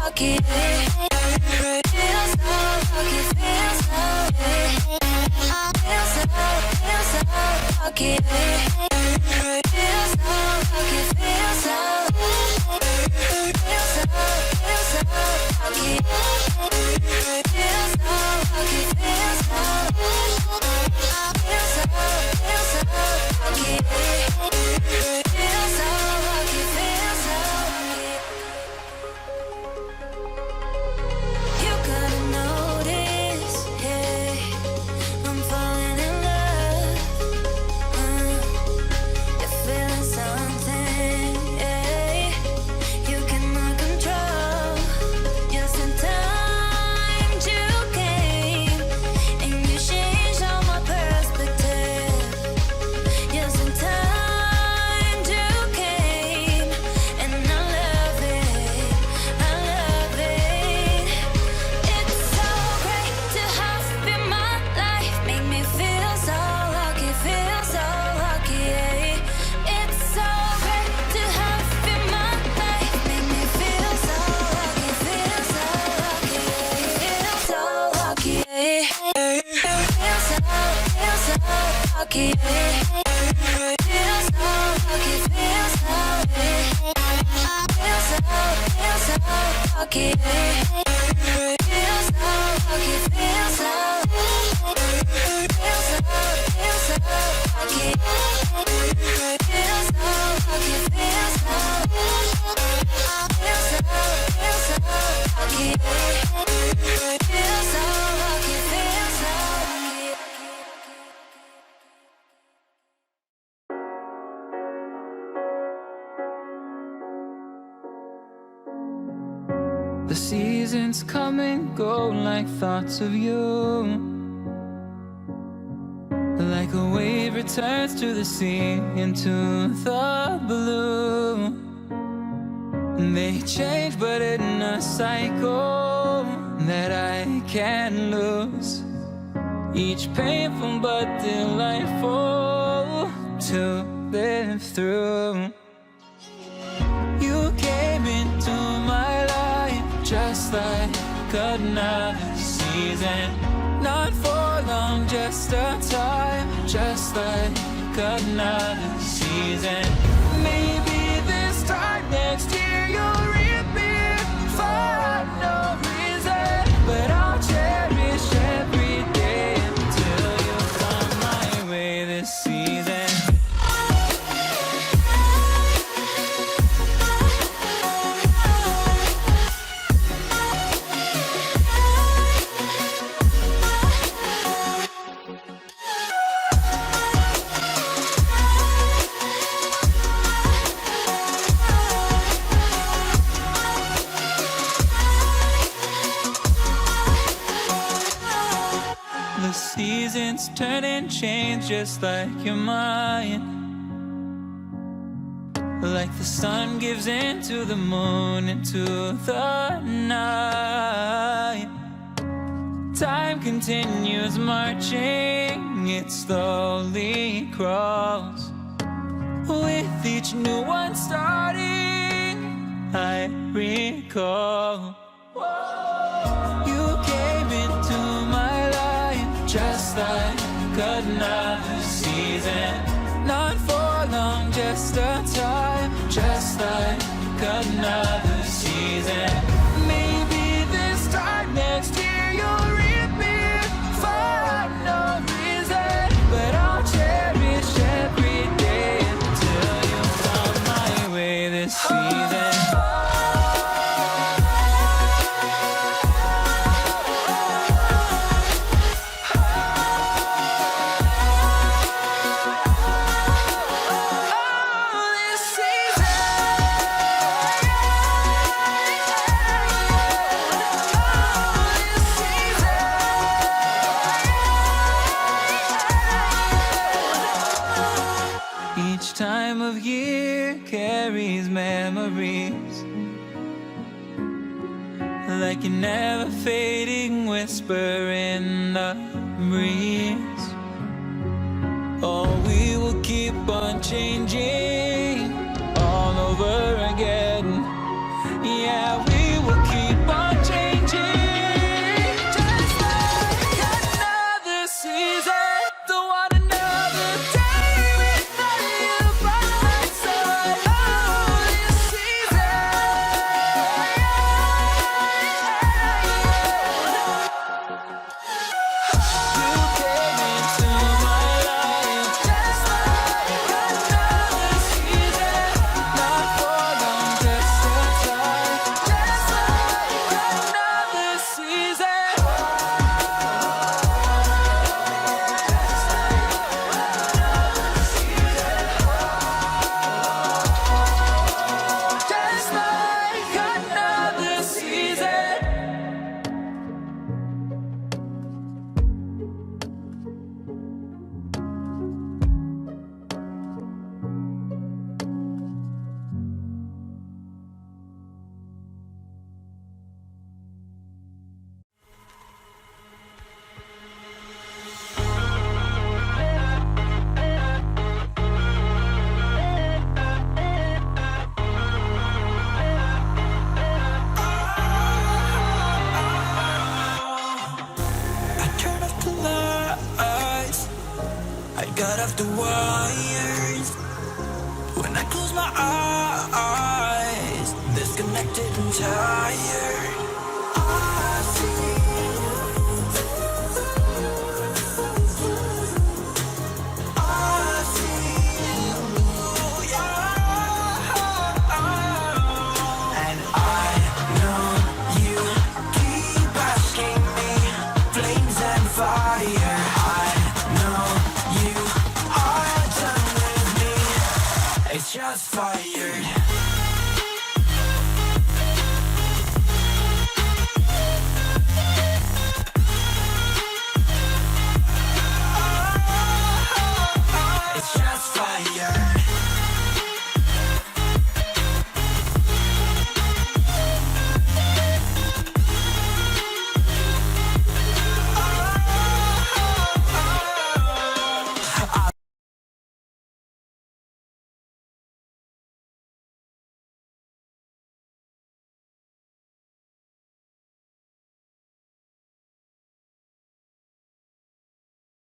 lucky. Feel so lucky, feel so lucky. Feel so lucky, feel so lucky. Feel so lucky, feel so lucky. Feel so lucky, feel so lucky. You gotta notice, yeah, I'm falling in love. You're feeling something, yeah, you cannot control. Just in time you came, and you changed all my perspective. Just in time you came, and I love it, I love it. It's so great to have you in my life, make me feel so lucky, yeah. It's so great to have you in my life, make me feel so lucky, yeah. Feel so lucky, yeah. Feel so lucky, yeah. Feel so lucky, feel so lucky, yeah. Feel so lucky, feel so lucky. Feel so lucky, feel so lucky. Feel so lucky, feel so lucky. The seasons come and go like thoughts of you. Like a wave returns to the sea into the blue. They change but in a cycle that I can't lose. Each painful but delightful to live through. You came into my life just like another season. Not for long, just a time, just like another season. Maybe this time next year you'll reappear for no reason, but I'll cherish every day until you come my way this season. The seasons turn and change just like your mind. Like the sun gives into the moon, into the night. Time continues marching, it slowly crawls. With each new one starting, I recall. You came into my life just like another season. Not for long, just a time, just like another season. Maybe this time next year you'll reappear for no reason, but I'll cherish every day until you come my way this season. Each time of year carries memories, like a never fading whisper in the breeze. Oh, we will keep on changing all over again. Yeah, we will keep tired. I see you. I see you, yeah. And I know you keep asking me, flames and fire. I know you are done with me. It's just fired.